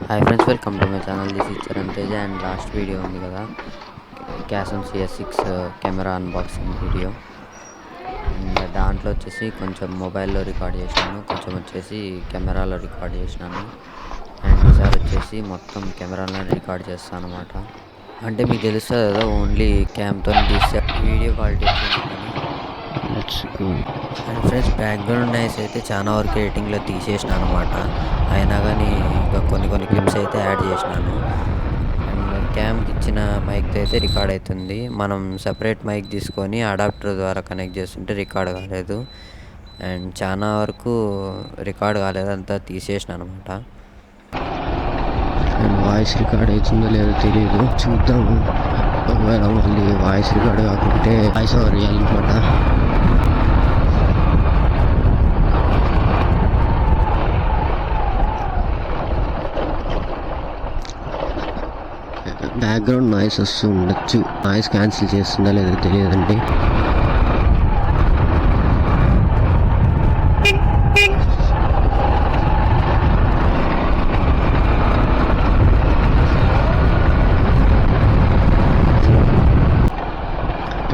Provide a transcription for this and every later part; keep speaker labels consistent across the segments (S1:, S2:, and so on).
S1: Hi friends, welcome to my channel. This is Charan Teja and last video ఉంది కదా Cason CS6 camera unboxing video. And దాంట్లో వచ్చేసి కొంచెం మొబైల్లో record చేసినాను, కొంచెం వచ్చేసి కెమెరాలో రికార్డ్ చేసినాను. అండ్ ఈసారి వచ్చేసి మొత్తం కెమెరాలో రికార్డ్ చేస్తాను అనమాట. అంటే మీకు తెలుస్తుంది కదా, ఓన్లీ క్యామ్తో తీస్తే వీడియో క్వాలిటీ ఉంటుందని. అండ్ ఫ్రెండ్స్, బ్యాక్గ్రౌండ్ నాయిస్ అయితే చాలా వరకు ఎడిటింగ్లో తీసేసినాను అనమాట. అయినా కానీ ఇంకా కొన్ని క్లిప్స్ అయితే యాడ్ చేసినాను. అండ్ క్యామ్కి ఇచ్చిన మైక్తో అయితే రికార్డ్ అవుతుంది. మనం సపరేట్ మైక్ తీసుకొని అడాప్టర్ ద్వారా కనెక్ట్ చేస్తుంటే రికార్డ్ కాలేదు. అండ్ చాలా వరకు రికార్డ్ కాలేదు, అంతా తీసేసినాను అనమాట.
S2: అండ్ వాయిస్ రికార్డ్ అవుతుందో లేదో తెలియదు, చూద్దాము. ఒకవేళ మళ్ళీ వాయిస్ రికార్డ్ కాకుంటే వాయిస్ ఓవర్ చేయాలన్నమాట. బ్యాక్గ్రౌండ్ నాయిస్ వస్తూ ఉండొచ్చు, నాయిస్ క్యాన్సిల్ చేస్తుందా లేదో తెలియదండి.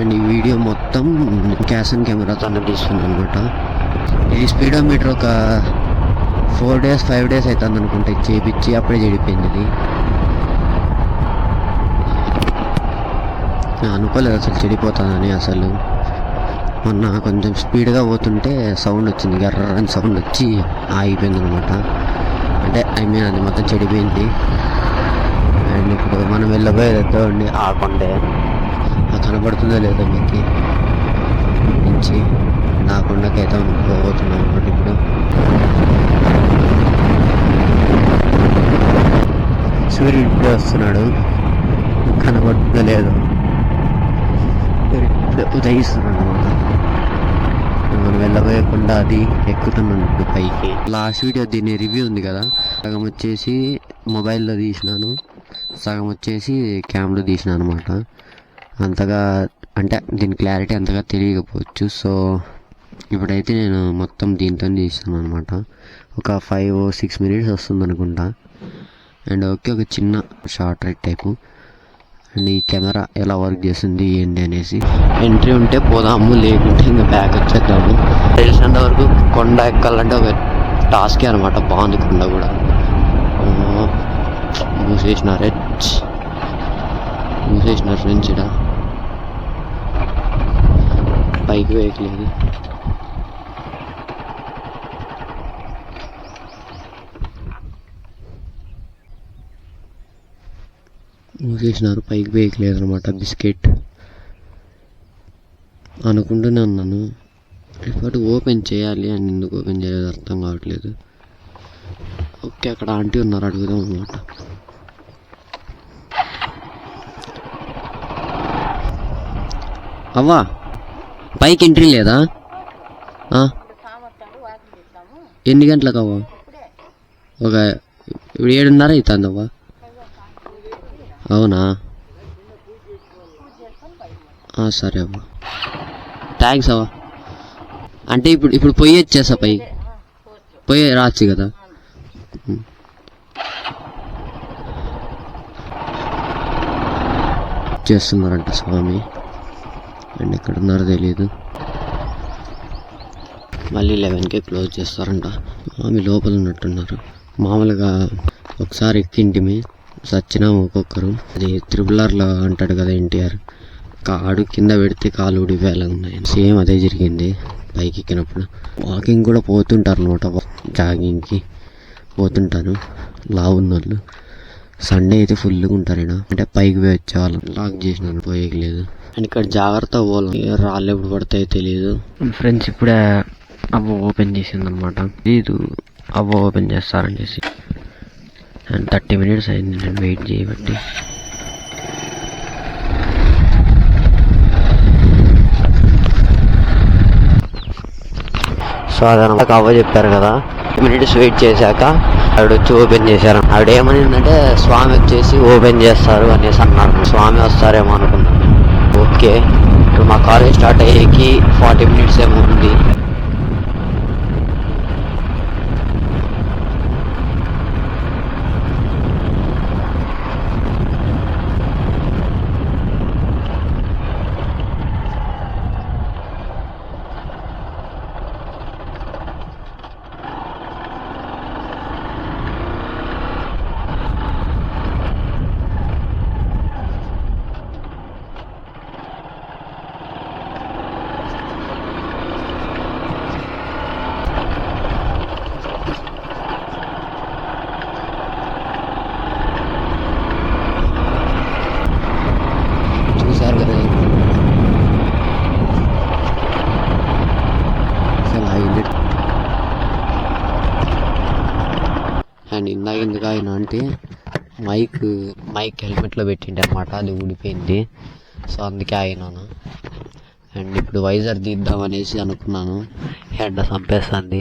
S2: అండ్ ఈ వీడియో మొత్తం క్యాసన్ కెమెరాతో తీస్తున్నాను అనమాట. ఇది స్పీడోమీటర్ ఒక 4 days 5 days అవుతుంది అనుకుంటే చేపించి, అప్పుడే చెడిపోయింది. ఇది అనుకోలేదు అసలు చెడిపోతుందని. అసలు మొన్న కొంచెం స్పీడ్గా పోతుంటే సౌండ్ వచ్చింది, గర్రని సౌండ్ వచ్చి ఆగిపోయింది అనమాట. అంటే అది మొత్తం చెడిపోయింది. అండ్ ఇప్పుడు మనం వెళ్ళబోయేదో అండి ఆ కొండే, కనబడుతుందో లేదో మీకు నుంచి. నా కొండకైతే పోతున్నాం అనమాట. ఇప్పుడు సూర్యుడు ఇప్పుడే వస్తున్నాడు, కనబడుతుందో లేదో, ఉదయిస్తున్నాడు అనమాట. మనం వెళ్ళబోయకుండా అది ఎక్కుతున్నాను ఇప్పుడు పైకి. లాస్ట్ వీడియో దీని రివ్యూ ఉంది కదా, సగం వచ్చేసి మొబైల్లో తీసినాను, సగం వచ్చేసి క్యామ్లో తీసినాను అనమాట. అంతగా అంటే దీని క్లారిటీ అంతగా తెలియకపోవచ్చు. సో ఇప్పుడైతే నేను మొత్తం దీంతో తీస్తాను అనమాట. ఒక 5-6 minutes వస్తుంది అనుకుంటా. అండ్ ఓకే, ఒక చిన్న షార్ట్ రైట్ టైపు. అండ్ ఈ కెమెరా ఎలా వర్క్ చేస్తుంది ఏంటి అనేసి ఎంట్రీ ఉంటే పోదాము, లేకుంటే ఇంకా బ్యాక్ వచ్చేద్దాము. తెలిసినంత వరకు కొండ ఎక్కాలంటే ఒక టాస్కే అనమాట. బాగుంది కొండ కూడా. మూసేసినారు ఫ్రెండ్స్. ఇక్కడ పైకి వేయట్లేదు. మూసేసినారు, పైకి వేయట్లేదు అనమాట. బిస్కెట్ అనుకుంటూనే ఉన్నాను, ఇప్పుడు ఓపెన్ చేయాలి అని ఎందుకు ఓపెన్ చేయలేదు అర్థం కావట్లేదు. ఓకే, అక్కడ ఆంటీ ఉన్నారు, అడుగుదాం అనమాట. అవ్వా, పైకి ఎంట్రీ లేదా? ఎన్ని గంటలకు అవ్వ? ఒక ఇప్పుడు 7:30 అవుతుంది అవ్వ. అవునా, సరే అవ్వ, థ్యాంక్స్ అవ్వ. అంటే ఇప్పుడు పొయ్యి వచ్చేసా, పొయ్యి రాచ్చు కదా. చేస్తున్నారంట స్వామి, అండ్ ఎక్కడున్నారో తెలియదు. మళ్ళీ 11కే క్లోజ్ చేస్తారంట. స్వామి లోపల ఉన్నట్టున్నారు. మామూలుగా ఒకసారి ఎక్కింటిమి, సచ్చినాము ఒక్కొక్కరు. అది త్రిబులర్లో అంటాడు కదా ఎన్టీఆర్, కాడు కింద పెడితే కాలు ఊడిపోయేలా ఉన్నాయి. సేమ్ అదే జరిగింది పైకి ఎక్కినప్పుడు. వాకింగ్ కూడా పోతుంటారు అనమాట, జాగింగ్కి పోతుంటాను లావున్న వాళ్ళు. సండే అయితే ఫుల్గా ఉంటారు ఇక్కడ. అంటే పైకి పోయి వచ్చేవాళ్ళం, లాక్ చేసినాను, పోయేయలేదు. అండ్ ఇక్కడ జాగ్రత్త పోవాలి, రాళ్ళు ఎప్పుడు పడతాయో తెలియదు. ఫ్రెండ్స్, ఇప్పుడే అవ్వ ఓపెన్ చేసింది అనమాట. లేదు, అవ్వ ఓపెన్ చేస్తారని చేసి. అండ్ 30 minutes అయింది నేను వెయిట్ చేయబట్టి. సో అదనమాట అవ్వ చెప్పారు కదా, 10 minutes వెయిట్ చేశాక ఆవిడ వచ్చి ఓపెన్ చేశారు. ఆవిడ ఏమనిందంటే స్వామి వచ్చేసి ఓపెన్ చేస్తారు అనేసి అన్నారు. స్వామి వస్తారేమో అనుకున్నాను. ఓకే, ఇప్పుడు మా కాలేజ్ స్టార్ట్ అయ్యేకి 40 minutes ఏమో ఉంది. అండ్ ఇందాక ఎందుకు ఆయన అంటే మైక్ హెల్మెట్లో పెట్టిండే అనమాట, అది ఊడిపోయింది. సో అందుకే ఆగినాను. అండ్ ఇప్పుడు వైజర్ తీద్దామనేసి అనుకున్నాను. ఎండ చంపేస్తుంది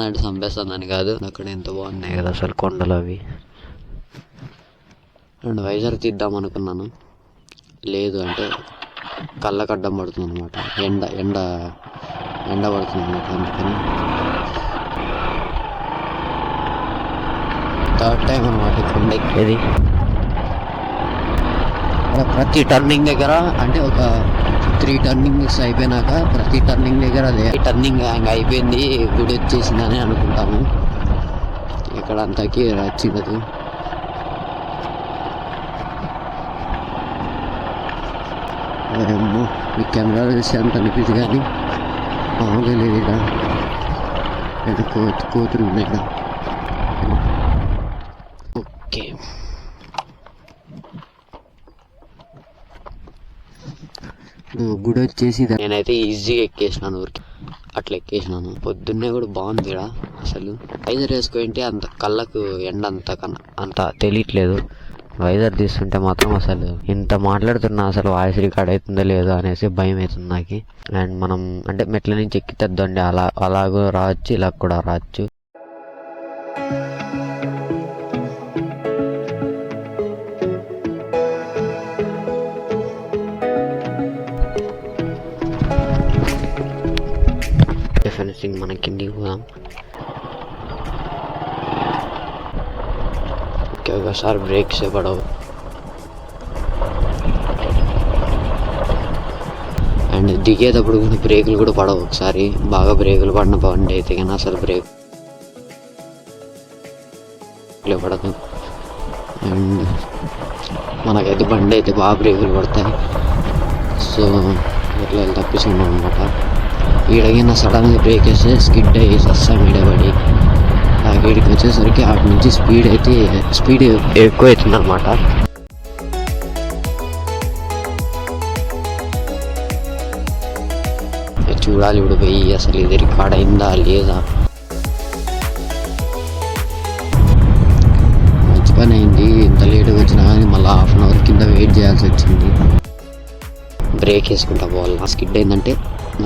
S2: అంటే చంపేస్తుందని కాదు, అక్కడ ఎంత బాగున్నాయి కదా అసలు కొండలు అవి. అండ్ వైజర్ తీద్దాం అనుకున్నాను, లేదు అంటే కళ్ళకు అడ్డం పడుతుంది అనమాట, ఎండ పడుతుంది అనమాట. అందుకని థర్డ్ టైం అనమాట కొండ ఎక్కేది. ప్రతి టర్నింగ్ దగ్గర అంటే ఒక 3 టర్నింగ్స్ అయిపోయినాక ప్రతి టర్నింగ్ దగ్గర అదే టర్నింగ్ అయిపోయింది, గుడి వచ్చేసిందని అనుకుంటాము. ఇక్కడ అంతకి వచ్చినది. ఏమో ఈ కెమెరాలో చూస్తే అంత అనిపిస్తుంది కానీ మామూలుగా లేదు. ఇక్కడ కోతులు ఉన్నాయి ఇక్కడ. ఓకే, గుడి వచ్చేసి నేనైతే ఈజీగా ఎక్కేసినాను, ఊరికి అట్లా ఎక్కేసినాను. పొద్దున్నే కూడా బాగుంది ఇక్కడ అసలు. వైజర్ వేసుకుంటే అంత కళ్ళకు ఎండ అంత తెలియట్లేదు. వైజర్ తీస్తుంటే మాత్రం అసలు ఇంత మాట్లాడుతున్నా అసలు వాయిస్ రికార్డ్ అవుతుందో లేదో అనేసి భయం అవుతుంది నాకు. అండ్ మనం అంటే మెట్ల నుంచి ఎక్కితేద్దండి, అలాగూ రావచ్చు, ఇలా కూడా రావచ్చు. ఫినిషింగ్ మన కిందికి పోదాం. ఓకే, ఒకసారి బ్రేక్స్ పడవు. అండ్ దిగేటప్పుడు కూడా బ్రేకులు కూడా పడవు. ఒకసారి బాగా బ్రేకులు పడిన బండి అయితే కానీ అసలు బ్రేక్ పడదు. అండ్ మనకైతే బండి అయితే బాగా బ్రేకులు పడతాయి. సో ఇట్లా తప్పిస్తున్నాం అనమాట. ఈడగిన సడన్గా బ్రేక్ వేస్తే స్కిడ్ అయ్యి వస్తాం ఈడబడి. ఆ గేడికి వచ్చేసరికి అటు నుంచి స్పీడ్ ఎక్కువ అవుతుంది అనమాట. చూడాలి ఇప్పుడు పోయి అసలు ఇది రికార్డ్ అయిందా లేదా. మంచి పని అయింది, ఇంత లేట్గా వచ్చినా కానీ మళ్ళీ హాఫ్ అన్ అవర్ కింద వెయిట్ చేయాల్సి వచ్చింది. బ్రేక్ వేసుకుంటా పోవాలి. స్కిడ్ అయిందంటే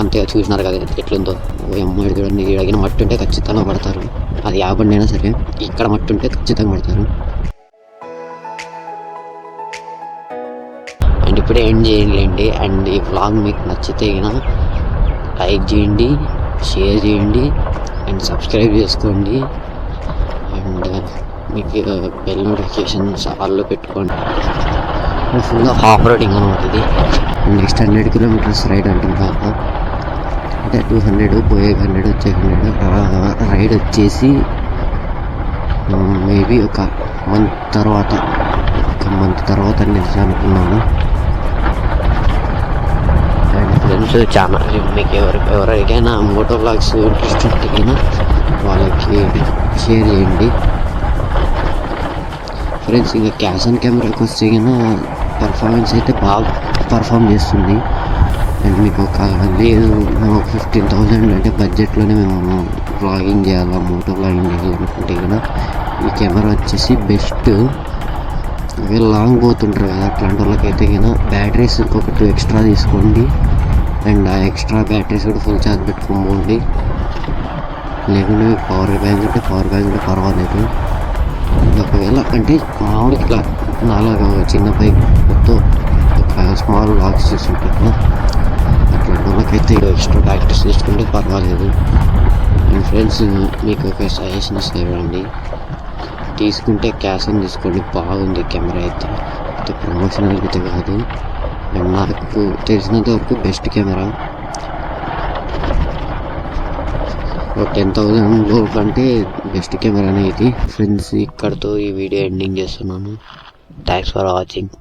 S2: అంతేగా, చూసినారు కదా ఎట్లుందో. అమ్మాయి చూడండి, అడిగిన మట్టి ఉంటే ఖచ్చితంగా పడతారు. అది యాబండి అయినా సరే, ఇక్కడ మట్టి ఉంటే ఖచ్చితంగా పడతారు. అండ్ ఇప్పుడే ఎండ్ చేయండి. అండ్ ఈ వ్లాగ్ మీకు నచ్చితే లైక్ చేయండి, షేర్ చేయండి అండ్ సబ్స్క్రైబ్ చేసుకోండి. అండ్ మీకు బెల్ నోటిఫికేషన్స్ ఆల్లో పెట్టుకోండి. ఫుల్గా హాఫ్ రోడింగ్ అనమాట ఇది. నెక్స్ట్ 100 కిలోమీటర్స్ రైడ్ అంటున్నా, అంటే 200 పోయే 100 వచ్చే 100. రైడ్ వచ్చేసి మేబీ ఒక మంత్ తర్వాత నేను అనుకున్నాను. అండ్ ఫ్రెండ్స్ ఛానల్ మీకు ఎవరికైనా మోటో వ్లాగ్స్ ఇంట్రెస్ట్ ఉంటే వాళ్ళకి షేర్ చేయండి. ఫ్రెండ్స్ ఇంకా క్యాసన్ కెమెరాకి వస్తే పర్ఫార్మెన్స్ అయితే బాగా పర్ఫామ్ చేస్తుంది. అండ్ మీకు లేదు మేము 15,000 అంటే బడ్జెట్లోనే మేము వ్లాగింగ్ చేయాలా, మోటో వ్లాగింగ్ చేయాలనుకుంటే ఈ కెమెరా వచ్చేసి బెస్ట్. ఒకవేళ లాంగ్ పోతుంటారు కదా అట్లాంటి వాళ్ళకైతే బ్యాటరీస్ ఇంకొక 2 ఎక్స్ట్రా తీసుకోండి. అండ్ ఆ ఎక్స్ట్రా బ్యాటరీస్ కూడా ఫుల్ ఛార్జ్ పెట్టుకోండి. లేకుంటే మీకు పవర్ బ్యాంక్ ఉంటే పర్వాలేదు. ఒకవేళ అంటే మామూలు ఇట్లా నాలాగా చిన్న బైక్ మొత్తం ఒక స్మాల్ వ్లాగ్స్ చేస్తుంటారు కదా, అట్లాంటి వాళ్ళకైతే ఎక్స్ట్రా ప్రాక్టీస్ చేసుకుంటే పర్వాలేదు. అండ్ ఫ్రెండ్స్ మీకు ఒక సజెషన్ ఇవ్వండి, తీసుకుంటే క్యాసన్ తీసుకోండి, బాగుంది కెమెరా అయితే ప్రమోషనల్ అయితే కాదు. అండ్ నాకు తెలిసినంత వరకు బెస్ట్ కెమెరా. 10,000 లోపు అంటే బెస్ట్ కెమెరా అనేది. ఫ్రెండ్స్ ఇక్కడితో ఈ వీడియో ఎండింగ్ చేస్తున్నాను. Thanks for watching.